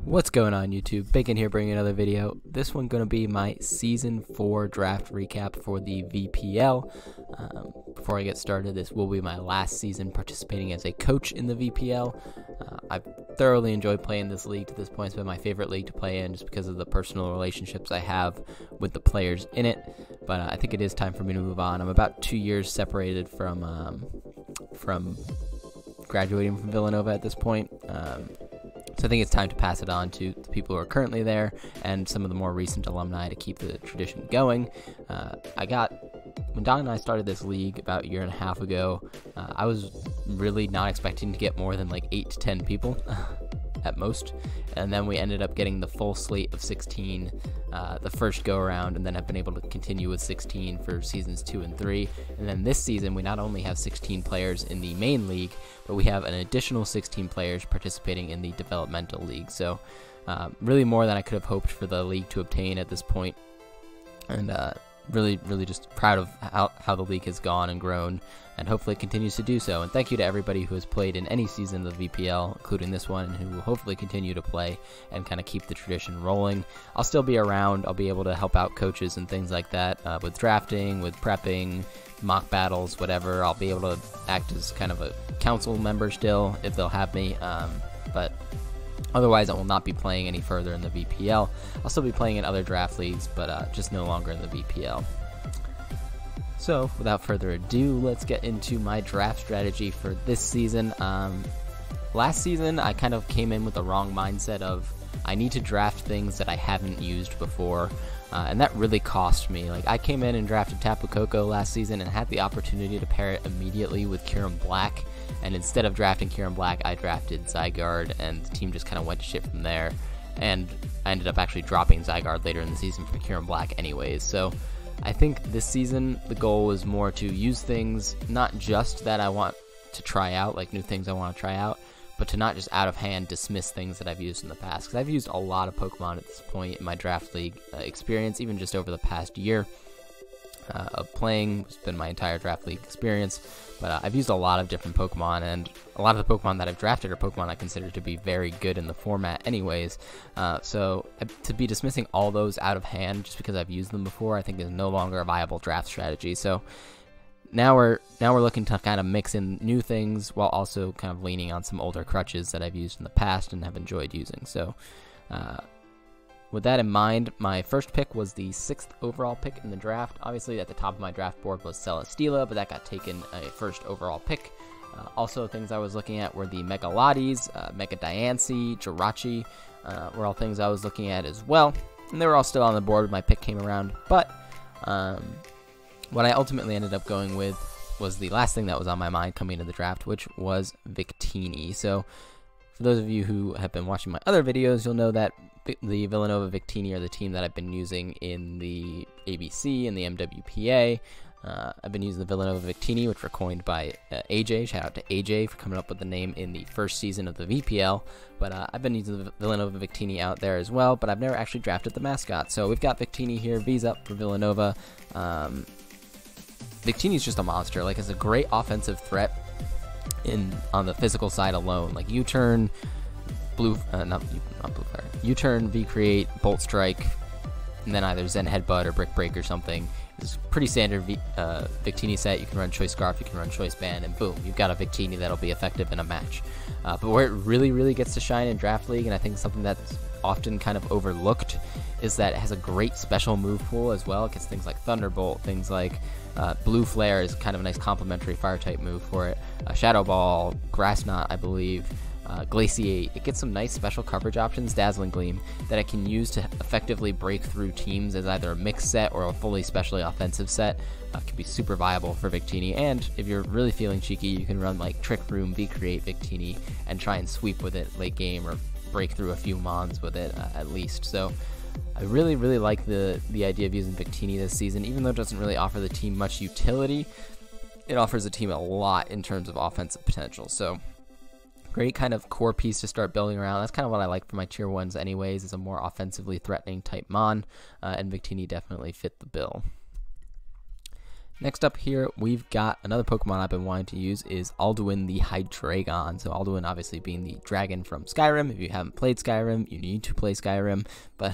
What's going on, YouTube? Bacon here bringing another video. This one going to be my Season 4 draft recap for the VPL. Before I get started, this will be my last season participating as a coach in the VPL. I've thoroughly enjoyed playing this league to this point. It's been my favorite league to play in just because of the personal relationships I have with the players in it. But I think it is time for me to move on. I'm about 2 years separated from graduating from Villanova at this point. So I think it's time to pass it on to the people who are currently there and some of the more recent alumni to keep the tradition going. When Don and I started this league about a year and a half ago, I was really not expecting to get more than like 8 to 10 people at most. And then we ended up getting the full slate of 16 the first go around, and then have been able to continue with 16 for seasons 2 and 3. And then this season we not only have 16 players in the main league, but we have an additional 16 players participating in the developmental league. So really more than I could have hoped for the league to obtain at this point. And really just proud of how the league has gone and grown, and hopefully it continues to do so. And thank you to everybody who has played in any season of the VPL, including this one, and who will hopefully continue to play and kind of keep the tradition rolling. I'll still be around. I'll be able to help out coaches and things like that with drafting, with prepping, mock battles, whatever. I'll be able to act as kind of a council member still if they'll have me, but otherwise I will not be playing any further in the VPL. I'll still be playing in other draft leagues, but just no longer in the VPL. So without further ado, let's get into my draft strategy for this season. Last season I kind of came in with the wrong mindset of I need to draft things that I haven't used before, and that really cost me. Like, I came in and drafted Tapu Koko last season and had the opportunity to pair it immediately with Kyurem Black, and instead of drafting Kyurem Black, I drafted Zygarde, and the team just kind of went to shit from there, and I ended up actually dropping Zygarde later in the season for Kyurem Black anyways. So I think this season the goal was more to use things not just that I want to try out, like new things I want to try out, but to not just out of hand dismiss things that I've used in the past, because I've used a lot of Pokemon at this point in my draft league experience, even just over the past year of playing. It's been my entire draft league experience, but I've used a lot of different Pokemon, and a lot of the Pokemon that I've drafted are Pokemon I consider to be very good in the format anyways. So to be dismissing all those out of hand just because I've used them before, I think is no longer a viable draft strategy. So now we're looking to kind of mix in new things while also kind of leaning on some older crutches that I've used in the past and have enjoyed using. So with that in mind, my first pick was the 6th overall pick in the draft. Obviously, at the top of my draft board was Celesteela, but that got taken a first overall pick. Also, things I was looking at were the Mega Lotties, Mega Diancie, Jirachi, were all things I was looking at as well. And they were all still on the board when my pick came around. But what I ultimately ended up going with was the last thing that was on my mind coming into the draft, which was Victini. So for those of you who have been watching my other videos, you'll know that the Villanova Victini are the team that I've been using in the ABC and the MWPA. I've been using the Villanova Victini, which were coined by AJ. Shout out to AJ for coming up with the name in the first season of the VPL. But I've been using the Villanova Victini out there as well, but I've never actually drafted the mascot. So we've got Victini here, V's up for Villanova. Victini's just a monster. Like, it's a great offensive threat on the physical side alone. Like, U-turn, not Blue Flare. U-turn, V-create, Bolt Strike, and then either Zen Headbutt or Brick Break or something. It's a pretty standard Victini set. You can run Choice Scarf, you can run Choice Band, and boom, you've got a Victini that'll be effective in a match. But where it really gets to shine in Draft League, and I think something that's often kind of overlooked, is that it has a great special move pool as well. It gets things like Thunderbolt, things like Blue Flare is kind of a nice complementary fire-type move for it. Shadow Ball, Grass Knot, I believe. Glaciate. It gets some nice special coverage options, Dazzling Gleam, that I can use to effectively break through teams as either a mixed set or a fully specially offensive set. Can be super viable for Victini, and if you're really feeling cheeky, you can run like Trick Room, V-create Victini, and try and sweep with it late game or break through a few mons with it at least. So I really like the idea of using Victini this season. Even though it doesn't really offer the team much utility, it offers the team a lot in terms of offensive potential. So great kind of core piece to start building around. That's kind of what I like for my tier 1s anyways, is a more offensively threatening type mon, and Victini definitely fit the bill. Next up here, we've got another Pokemon I've been wanting to use is Alduin the Hydreigon. So Alduin obviously being the dragon from Skyrim. If you haven't played Skyrim, you need to play Skyrim. But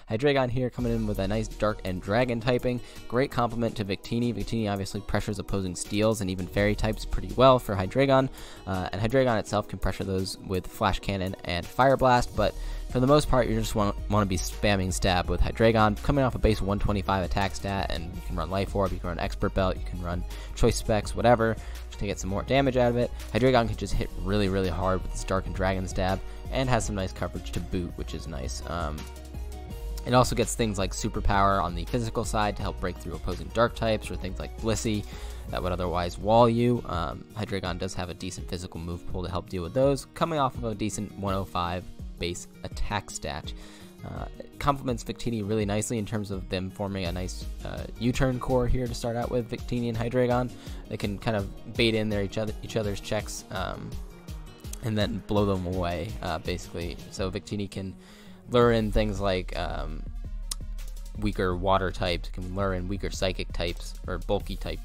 Hydreigon here coming in with a nice dark and dragon typing. Great complement to Victini. Victini obviously pressures opposing steels and even fairy types pretty well for Hydreigon. And Hydreigon itself can pressure those with Flash Cannon and Fire Blast, but for the most part, you just want to be spamming Stab with Hydreigon, coming off a base 125 attack stat, and you can run Life Orb, you can run Expert Belt, you can run Choice Specs, whatever, just to get some more damage out of it. Hydreigon can just hit really, really hard with its Dark and Dragon Stab, and has some nice coverage to boot, which is nice. It also gets things like Superpower on the physical side to help break through opposing Dark types, or things like Blissey that would otherwise wall you. Hydreigon does have a decent physical move pool to help deal with those, coming off of a decent 105 base attack stat. It complements Victini really nicely in terms of them forming a nice U-turn core here to start out with. Victini and Hydreigon, they can kind of bait in their each other's checks and then blow them away, basically. So Victini can lure in things like weaker water types, can lure in weaker psychic types, or bulky type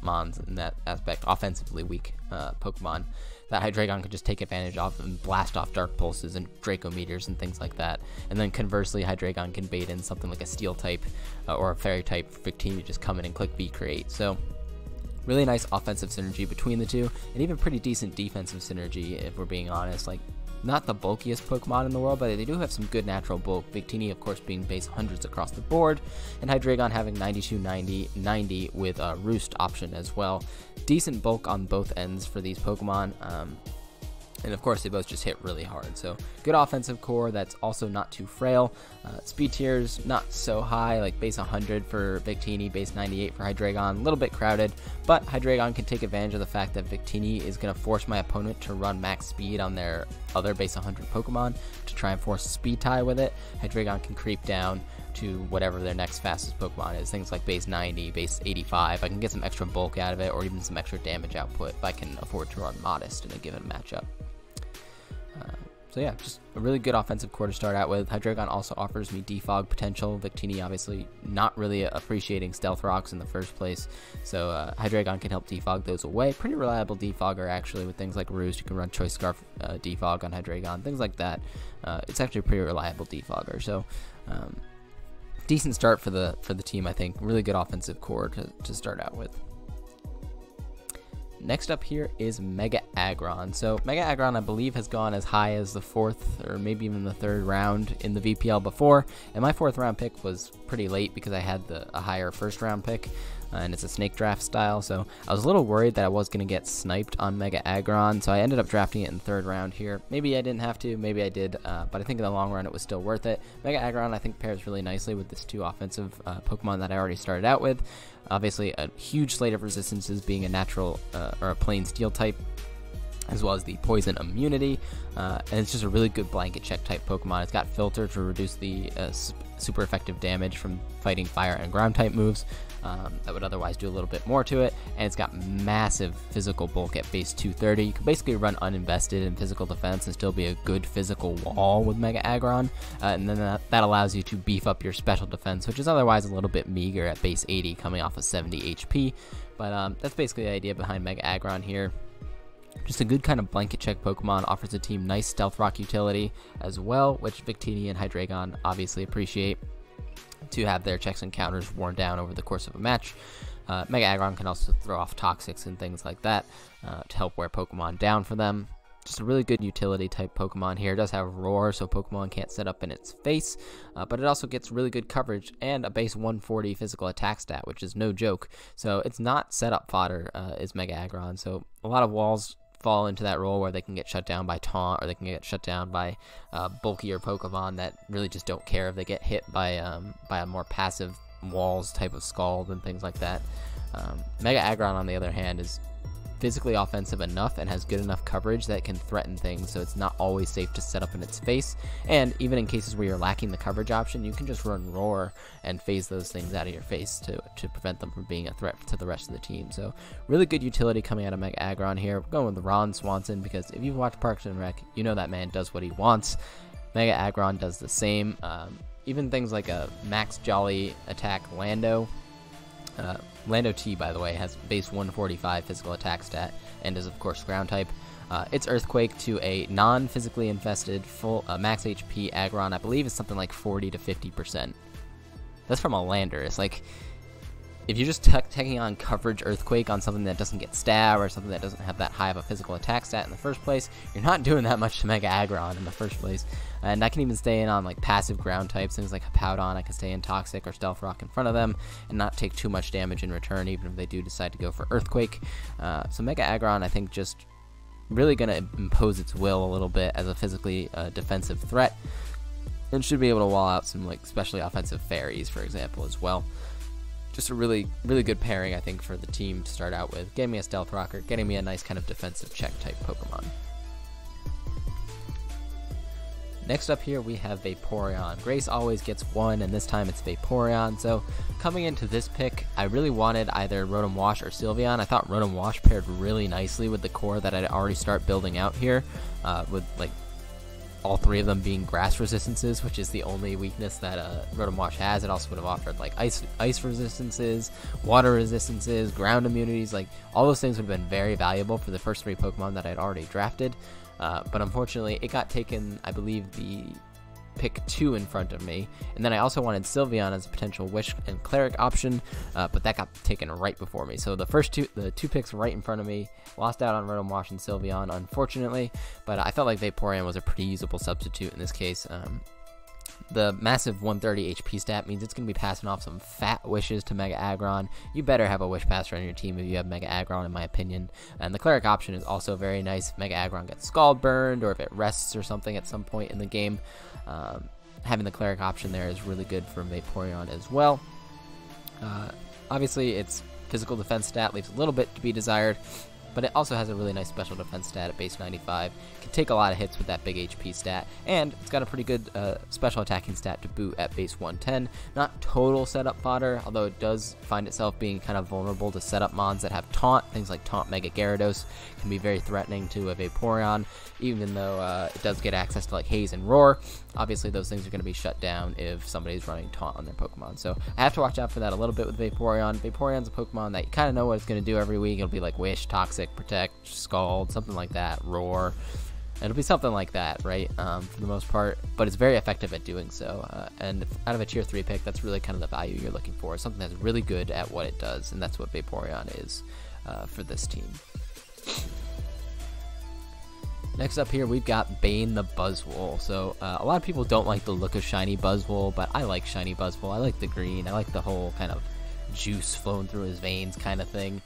mons in that aspect, offensively weak Pokemon that Hydreigon could just take advantage of and blast off Dark Pulses and Draco Meteors and things like that. And then conversely, Hydreigon can bait in something like a Steel type or a Fairy type for Victini to just come in and click V-Create. So really nice offensive synergy between the two, and even pretty decent defensive synergy if we're being honest. Like, not the bulkiest Pokemon in the world, but they do have some good natural bulk. Victini, of course, being base 100s across the board, and Hydreigon having 92, 90, 90 with a Roost option as well. Decent bulk on both ends for these Pokemon, and of course they both just hit really hard. So good offensive core that's also not too frail. Speed tiers not so high, like base 100 for Victini, base 98 for Hydreigon, a little bit crowded, but Hydreigon can take advantage of the fact that Victini is going to force my opponent to run max speed on their other base 100 Pokemon to try and force a speed tie with it. Hydreigon can creep down to whatever their next fastest Pokemon is, things like base 90, base 85. I can get some extra bulk out of it, or even some extra damage output if I can afford to run Modest in a given matchup. So yeah, just a really good offensive core to start out with. Hydreigon also offers me defog potential. Victini obviously not really appreciating Stealth Rocks in the first place, so Hydreigon can help defog those away. Pretty reliable defogger actually, with things like Roost. You can run Choice Scarf defog on Hydreigon, things like that. It's actually a pretty reliable defogger, so decent start for the team, I think. Really good offensive core to start out with. Next up here is Mega Aggron. So Mega Aggron, I believe, has gone as high as the 4th or maybe even the 3rd round in the VPL before, and my 4th round pick was pretty late because I had a higher 1st round pick, and it's a snake draft style, so I was a little worried that I was going to get sniped on Mega Aggron, so I ended up drafting it in 3rd round here. Maybe I didn't have to, maybe I did, but I think in the long run it was still worth it. Mega Aggron, I think, pairs really nicely with this 2 offensive Pokemon that I already started out with. Obviously, a huge slate of resistances, being a natural or a plain steel type, as well as the poison immunity, and it's just a really good blanket check type Pokemon. It's got filter to reduce the super effective damage from fighting fire and ground type moves that would otherwise do a little bit more to it, and it's got massive physical bulk at base 230. You can basically run uninvested in physical defense and still be a good physical wall with Mega Aggron, and then that allows you to beef up your special defense, which is otherwise a little bit meager at base 80, coming off of 70 HP, but that's basically the idea behind Mega Aggron here. Just a good kind of blanket check Pokemon, offers the team nice Stealth Rock utility as well, which Victini and Hydreigon obviously appreciate, to have their checks and counters worn down over the course of a match. Mega Aggron can also throw off Toxics and things like that to help wear Pokemon down for them. Just a really good utility type Pokemon here. It does have Roar, so Pokemon can't set up in its face, but it also gets really good coverage and a base 140 physical attack stat, which is no joke. So it's not setup fodder, is Mega Aggron. So a lot of walls fall into that role where they can get shut down by Taunt, or they can get shut down by bulkier Pokemon that really just don't care if they get hit by a more passive walls type of Scald and things like that. Mega Aggron, on the other hand, is physically offensive enough and has good enough coverage that it can threaten things, so it's not always safe to set up in its face. And even in cases where you're lacking the coverage option, you can just run Roar and phase those things out of your face to prevent them from being a threat to the rest of the team. So really good utility coming out of Mega Aggron here. We're going with Ron Swanson because if you've watched Parks and Rec, you know that man does what he wants. Mega Aggron does the same. Even things like a Max Jolly attack Lando Lando T, by the way, has base 145 physical attack stat and is, of course, ground type. Its Earthquake to a non-physically infested full max HP Aggron, I believe, is something like 40 to 50%. That's from a Landorus. Like, if you're just taking on coverage Earthquake on something that doesn't get stab or something that doesn't have that high of a physical attack stat in the first place, you're not doing that much to Mega Aggron in the first place. And I can even stay in on like passive ground types, things like Hippowdon. I can stay in Toxic or Stealth Rock in front of them and not take too much damage in return, even if they do decide to go for Earthquake. So Mega Aggron, I think, just really going to impose its will a little bit as a physically defensive threat, and should be able to wall out some like especially offensive fairies, for example, as well. Just a really good pairing, I think, for the team to start out with. Getting me a Stealth Rocker, getting me a nice kind of defensive check type Pokemon. Next up here we have Vaporeon. Grace always gets one, and this time it's Vaporeon. So coming into this pick, I really wanted either Rotom Wash or Sylveon. I thought Rotom Wash paired really nicely with the core that I'd already start building out here, with like all three of them being grass resistances, which is the only weakness that Rotom Wash has. It also would have offered like ice resistances, water resistances, ground immunities. Like, all those things would have been very valuable for the first three Pokemon that I'd already drafted. But unfortunately, it got taken, I believe, the pick 2 in front of me. And then I also wanted Sylveon as a potential Wish and Cleric option, but that got taken right before me. So the two picks right in front of me, lost out on Rotom Wash and Sylveon, unfortunately. But I felt like Vaporeon was a pretty usable substitute in this case. The massive 130 HP stat means it's going to be passing off some fat wishes to Mega Aggron. You better have a Wish Passer on your team if you have Mega Aggron, in my opinion. And the Cleric option is also very nice. Mega Aggron gets Scald Burned, or if it rests or something at some point in the game. Having the Cleric option there is really good for Vaporeon as well. Obviously, its physical defense stat leaves a little bit to be desired, but it also has a really nice special defense stat at base 95. Can take a lot of hits with that big HP stat, and it's got a pretty good special attacking stat to boot at base 110. Not total setup fodder, although it does find itself being kind of vulnerable to setup mons that have Taunt. Things like Taunt Mega Gyarados can be very threatening to a Vaporeon, even though it does get access to like Haze and Roar. Obviously, those things are going to be shut down if somebody's running Taunt on their Pokemon. So I have to watch out for that a little bit with Vaporeon. Vaporeon's a Pokemon that you kind of know what it's going to do every week. It'll be like Wish, Toxic, Protect, Scald, something like that, Roar. It'll be something like that, right, for the most part, but it's very effective at doing so, and out of a tier 3 pick, that's really kind of the value you're looking for, something that's really good at what it does, and that's what Vaporeon is for this team. Next up here, we've got Bane the Buzzwole. So a lot of people don't like the look of shiny Buzzwole, but I like shiny Buzzwole. I like the green. I like the whole kind of juice flowing through his veins kind of thing.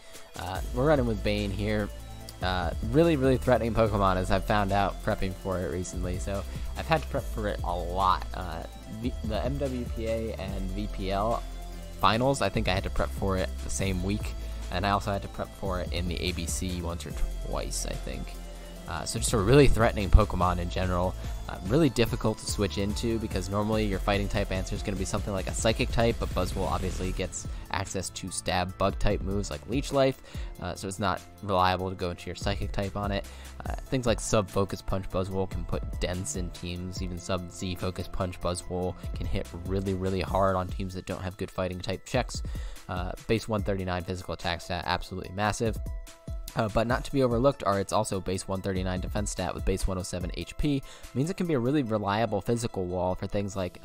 We're running with Bane here. Really threatening Pokemon, as I've found out prepping for it recently. So I've had to prep for it a lot. The MWPA and VPL finals, I think I had to prep for it the same week. And I also had to prep for it in the ABC once or twice, I think. So just a really threatening Pokemon in general. Really difficult to switch into, because normally your fighting type answer is going to be something like a psychic type, but Buzzwole obviously gets access to stab bug type moves like Leech Life, so it's not reliable to go into your psychic type on it. Things like sub Focus Punch Buzzwole can put dents in teams. Even sub Z Focus Punch Buzzwole can hit really hard on teams that don't have good fighting type checks. Base 139 physical attack stat, absolutely massive. But not to be overlooked are its also base 139 defense stat with base 107 HP. Means it can be a really reliable physical wall for things like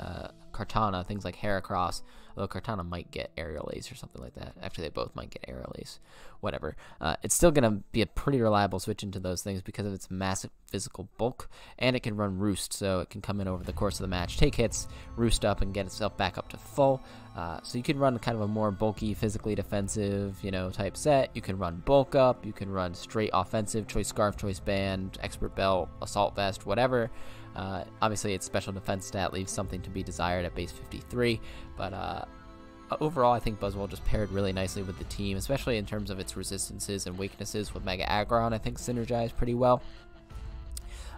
Kartana, things like Heracross, although Kartana might get Aerial Ace or something like that. Actually, they both might get Aerial Ace. Whatever. It's still going to be a pretty reliable switch into those things because of its massive physical bulk, and it can run Roost, so it can come in over the course of the match, take hits, Roost up, and get itself back up to full. So you can run kind of a more bulky, physically defensive, type set. You can run Bulk Up, you can run straight offensive, Choice Scarf, Choice Band, Expert Belt, Assault Vest, whatever. Obviously, its special defense stat leaves something to be desired at base 53, but overall, I think Buzzwole just paired really nicely with the team, especially in terms of its resistances and weaknesses with Mega Aggron. I think synergized pretty well.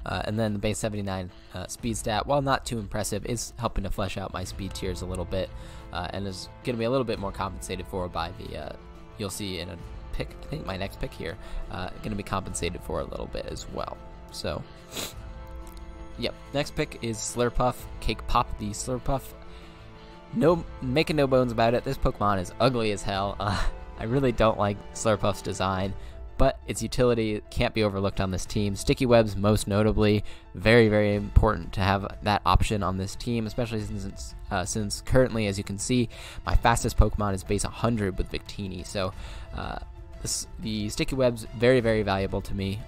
And then the base 79 speed stat, while not too impressive, is helping to flesh out my speed tiers a little bit, and is going to be a little bit more compensated for by the, you'll see in a pick, I think my next pick here, going to be compensated for a little bit as well. So, yep, next pick is Slurpuff, Cake Pop the Slurpuff. Making no bones about it, this Pokemon is ugly as hell. I really don't like Slurpuff's design, but its utility can't be overlooked on this team. Sticky webs, most notably, very, very important to have that option on this team, especially since currently, as you can see, my fastest Pokemon is base 100 with Victini. So the sticky webs, very, very valuable to me.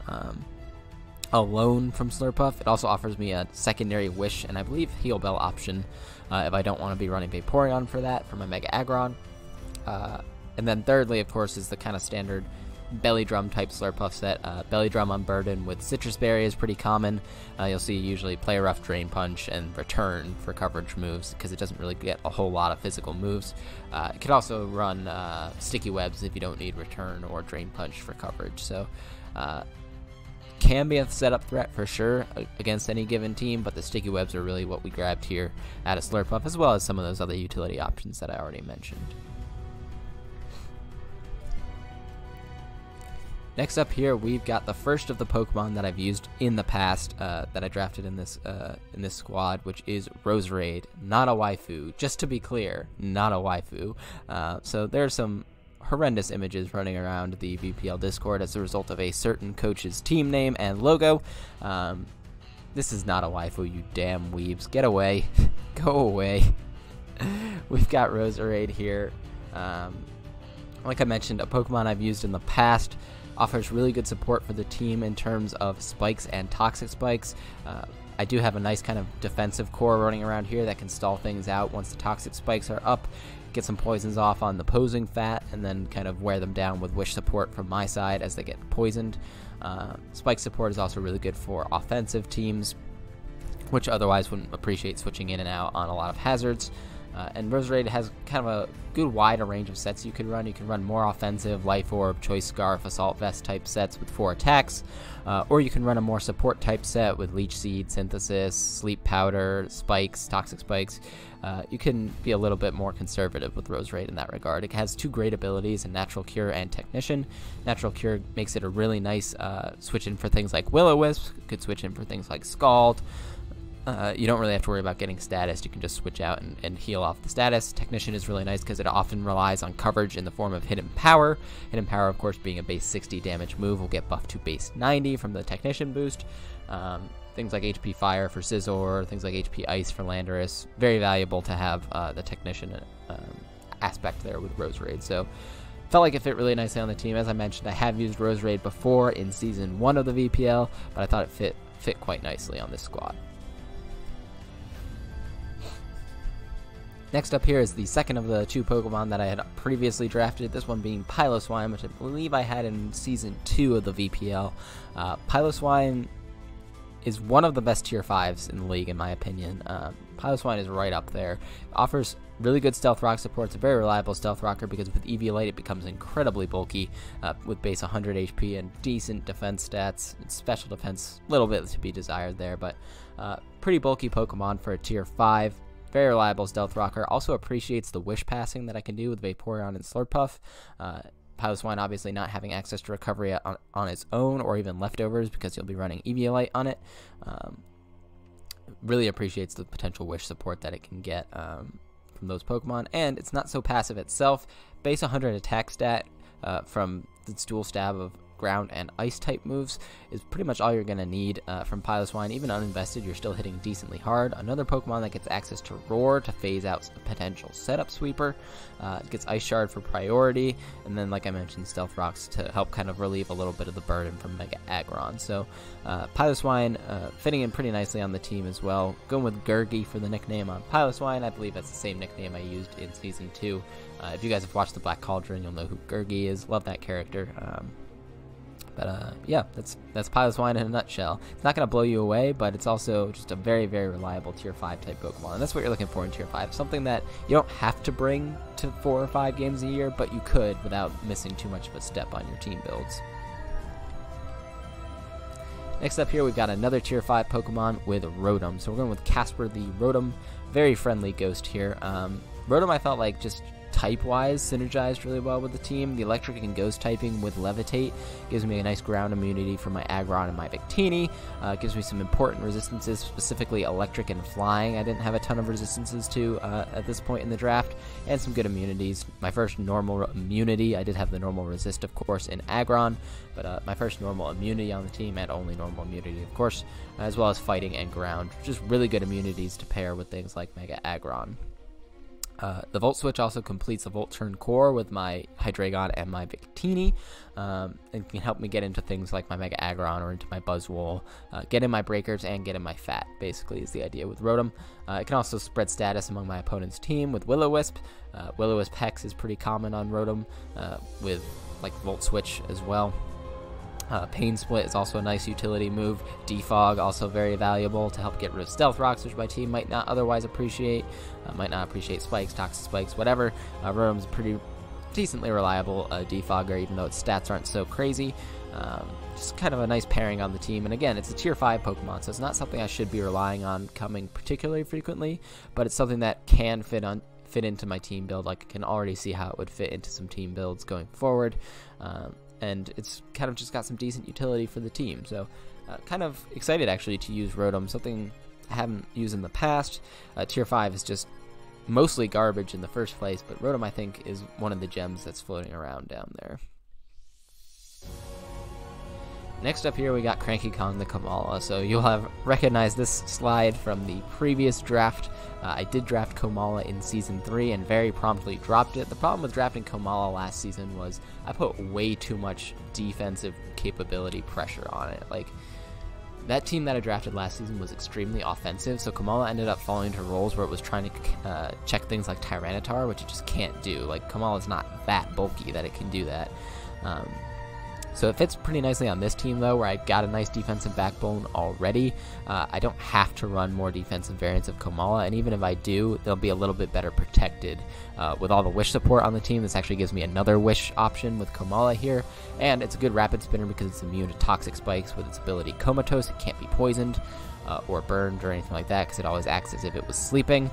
Alone from Slurpuff, it also offers me a secondary Wish and I believe Heal Bell option if I don't want to be running Vaporeon for that, for my Mega Aggron. And then thirdly, of course, is the kind of standard Belly Drum type Slurpuff set. Belly Drum on Burden with Citrus Berry is pretty common. You'll see usually Play Rough, Drain Punch, and Return for coverage moves because it doesn't really get a whole lot of physical moves. It could also run Sticky Webs if you don't need Return or Drain Punch for coverage. So can be a setup threat for sure against any given team, but the Sticky Webs are really what we grabbed here at a Slurpuff, as well as some of those other utility options that I already mentioned. Next up here, we've got the first of the Pokemon that I've used in the past that I drafted in this squad, which is Roserade, not a waifu. Just to be clear, not a waifu. So there's some horrendous images running around the VPL Discord as a result of a certain coach's team name and logo. This is not a waifu, you damn weebs. Get away. Go away. We've got Roserade here. Like I mentioned, a Pokemon I've used in the past. Offers really good support for the team in terms of spikes and toxic spikes. I do have a nice kind of defensive core running around here that can stall things out once the toxic spikes are up, get some poisons off on the posing fat, and then kind of wear them down with Wish support from my side as they get poisoned. Spike support is also really good for offensive teams, which otherwise wouldn't appreciate switching in and out on a lot of hazards. And Roserade has kind of a good wide range of sets you can run. You can run more offensive, Life Orb, Choice Scarf, Assault Vest type sets with 4 attacks, or you can run a more support type set with Leech Seed, Synthesis, Sleep Powder, Spikes, Toxic Spikes. You can be a little bit more conservative with Roserade in that regard. It has 2 great abilities in Natural Cure and Technician. Natural Cure makes it a really nice switch in for things like Will-O-Wisp. You could switch in for things like Scald. You don't really have to worry about getting status. You can just switch out and heal off the status. Technician is really nice because it often relies on coverage in the form of Hidden Power. Hidden Power, of course, being a base 60 damage move, will get buffed to base 90 from the Technician boost. Things like HP Fire for Scizor, things like HP Ice for Landorus. Very valuable to have the Technician aspect there with Roserade. So felt like it fit really nicely on the team. As I mentioned, I have used Roserade before in Season 1 of the VPL, but I thought it fit quite nicely on this squad. Next up here is the second of the 2 Pokemon that I had previously drafted, this one being Pioswine, which I believe I had in Season 2 of the VPL. Pioswine is one of the best Tier 5s in the league, in my opinion. Pioswine is right up there. Offers really good Stealth Rock support. It's a very reliable Stealth Rocker because with Eviolite it becomes incredibly bulky with base 100 HP and decent defense stats. It's special defense, a little bit to be desired there, but pretty bulky Pokemon for a Tier 5. Very reliable Stealth Rocker. Also appreciates the Wish passing that I can do with Vaporeon and Slurpuff. Pioswine obviously not having access to recovery on its own or even leftovers because you'll be running Eviolite on it. Really appreciates the potential Wish support that it can get from those Pokemon. And it's not so passive itself. Base 100 attack stat from its dual stab of ground and ice type moves is pretty much all you're going to need from Pioswine. Even uninvested, you're still hitting decently hard. Another Pokemon that gets access to Roar to phase out a potential setup sweeper. It gets Ice Shard for priority, and then like I mentioned, Stealth Rocks to help kind of relieve a little bit of the burden from Mega Aggron. So Pioswine fitting in pretty nicely on the team as well. Going with Gurgi for the nickname on Pioswine. I believe that's the same nickname I used in Season 2. If you guys have watched the Black Cauldron, you'll know who Gurgi is. Love that character. But yeah, that's Pioswine in a nutshell. It's not going to blow you away, but it's also just a very, very reliable Tier 5 type Pokemon. And that's what you're looking for in Tier 5. Something that you don't have to bring to 4 or 5 games a year, but you could without missing too much of a step on your team builds. Next up here, we've got another Tier 5 Pokemon with Rotom. So we're going with Casper the Rotom. Very friendly ghost here. Rotom I felt like just type-wise synergized really well with the team. The electric and ghost typing with levitate gives me a nice ground immunity for my Aggron and my Victini. Gives me some important resistances, specifically electric and flying. I didn't have a ton of resistances to at this point in the draft, and some good immunities. My first normal immunity, I did have the normal resist, of course, in Aggron, but my first normal immunity on the team, and only normal immunity, of course, as well as fighting and ground. Just really good immunities to pair with things like Mega Aggron. The Volt Switch also completes a Volt Turn Core with my Hydreigon and my Victini, and can help me get into things like my Mega Aggron or into my Buzzwool, get in my Breakers, and get in my Fat, basically, is the idea with Rotom. It can also spread status among my opponent's team with Will-O-Wisp. Will-O-Wisp Hex is pretty common on Rotom, with like Volt Switch as well. Pain Split is also a nice utility move. Defog, also very valuable to help get rid of Stealth Rocks, which my team might not otherwise appreciate. Might not appreciate Spikes, Toxic Spikes, whatever. Rotom's a pretty decently reliable defogger, even though its stats aren't so crazy. Just kind of a nice pairing on the team. And again, it's a tier 5 Pokemon, so it's not something I should be relying on coming particularly frequently, but it's something that can fit into my team build. Like, I can already see how it would fit into some team builds going forward. And it's kind of just got some decent utility for the team. So kind of excited actually to use Rotom, something I haven't used in the past. Tier 5 is just mostly garbage in the first place, but Rotom I think is one of the gems that's floating around down there. Next up here we got Cranky Kong the Kamala. So you'll have recognized this slide from the previous draft. I did draft Kamala in Season 3 and very promptly dropped it. The problem with drafting Kamala last season was I put way too much defensive capability pressure on it. Like, that team that I drafted last season was extremely offensive, so Kamala ended up falling into roles where it was trying to check things like Tyranitar, which it just can't do. Like, Kamala's not that bulky that it can do that. So it fits pretty nicely on this team, though, where I got a nice defensive backbone already. I don't have to run more defensive variants of Kamala, and even if I do, they'll be a little bit better protected. With all the Wish support on the team, this actually gives me another Wish option with Kamala here, and it's a good Rapid Spinner because it's immune to Toxic Spikes with its ability Comatose. It can't be poisoned or burned or anything like that because it always acts as if it was sleeping.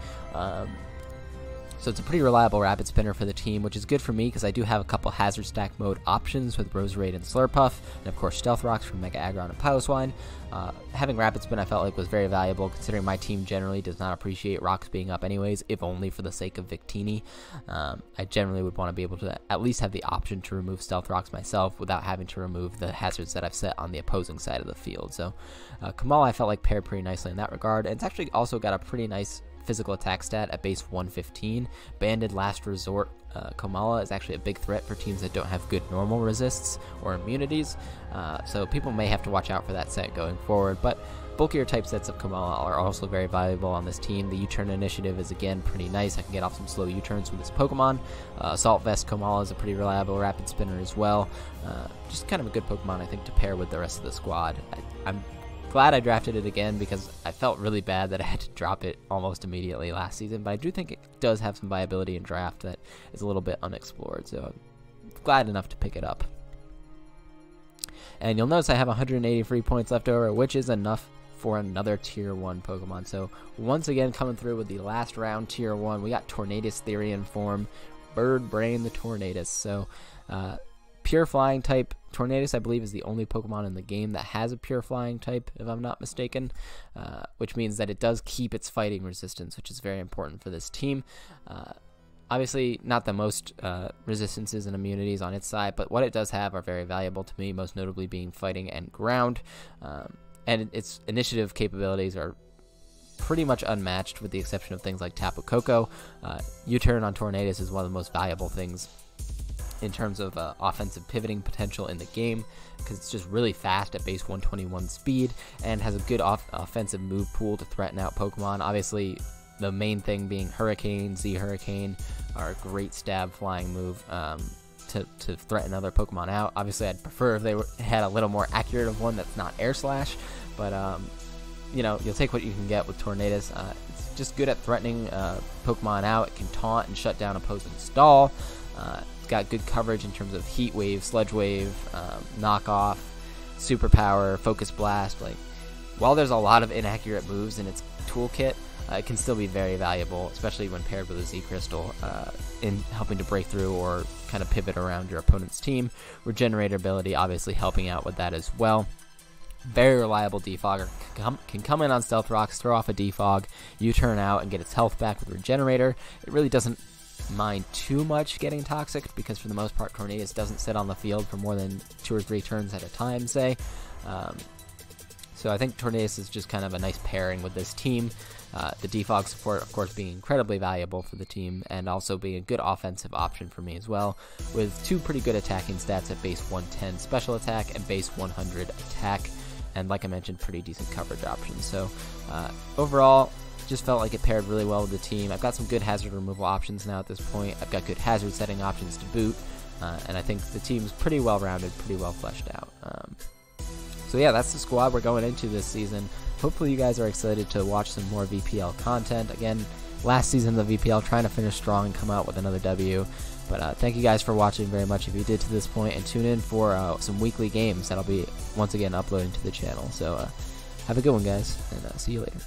So it's a pretty reliable Rapid Spinner for the team, which is good for me because I do have a couple Hazard Stack mode options with Roserade and Slurpuff, and of course Stealth Rocks from Mega Aggron and Pioswine. Having Rapid Spin I felt like was very valuable considering my team generally does not appreciate Rocks being up anyways, if only for the sake of Victini. I generally would want to be able to at least have the option to remove Stealth Rocks myself without having to remove the hazards that I've set on the opposing side of the field. So Kamala I felt like paired pretty nicely in that regard, and it's actually also got a pretty nice physical attack stat at base 115. Banded Last Resort Kamala is actually a big threat for teams that don't have good normal resists or immunities, so people may have to watch out for that set going forward, but bulkier type sets of Kamala are also very valuable on this team. The U-turn initiative is again pretty nice. I can get off some slow U-turns with this Pokemon. Assault Vest Kamala is a pretty reliable Rapid Spinner as well. Just kind of a good Pokemon I think to pair with the rest of the squad. I'm glad I drafted it again because I felt really bad that I had to drop it almost immediately last season, but I do think it does have some viability in draft that is a little bit unexplored, so I'm glad enough to pick it up. And you'll notice I have 180 free points left over, which is enough for another tier 1 Pokemon. So once again coming through with the last round tier 1, we got Tornadus Therian form, Bird Brain the Tornadus. So pure flying type Tornadus I believe is the only Pokemon in the game that has a pure flying type, if I'm not mistaken, which means that it does keep its fighting resistance, which is very important for this team. Obviously not the most resistances and immunities on its side, but what it does have are very valuable to me, most notably being fighting and ground, and its initiative capabilities are pretty much unmatched with the exception of things like Tapu Koko. U-turn on Tornadus is one of the most valuable things in terms of offensive pivoting potential in the game because it's just really fast at base 121 speed and has a good offensive move pool to threaten out Pokemon. Obviously, the main thing being Hurricane, Z-Hurricane are a great stab flying move to threaten other Pokemon out. Obviously, I'd prefer if they had a little more accurate of one that's not Air Slash, but you know, you'll take what you can get with Tornadus. It's just good at threatening Pokemon out. It can taunt and shut down opposing stall. It's got good coverage in terms of Heat Wave, Sludge Wave, Knockoff, Superpower, Focus Blast. Like, while there's a lot of inaccurate moves in its toolkit, it can still be very valuable, especially when paired with a Z Crystal, in helping to break through or kind of pivot around your opponent's team. Regenerator ability obviously helping out with that as well. Very reliable defogger, can come in on Stealth Rocks, throw off a defog, U-turn out and get its health back with Regenerator. It really doesn't mind too much getting toxic, because for the most part Torneio doesn't sit on the field for more than 2 or 3 turns at a time, say. So I think Torneio is just kind of a nice pairing with this team. The defog support, of course, being incredibly valuable for the team, and also being a good offensive option for me as well, with 2 pretty good attacking stats at base 110 special attack and base 100 attack, and like I mentioned, pretty decent coverage options. So overall, just felt like it paired really well with the team. I've got some good hazard removal options now at this point. I've got good hazard setting options to boot, and I think the team's pretty well rounded, pretty well fleshed out. So yeah, that's the squad we're going into this season. Hopefully you guys are excited to watch some more VPL content. Again, last season of the VPL, trying to finish strong and come out with another W. But thank you guys for watching very much if you did to this point, and tune in for some weekly games that I'll be once again uploading to the channel. So have a good one, guys, and see you later.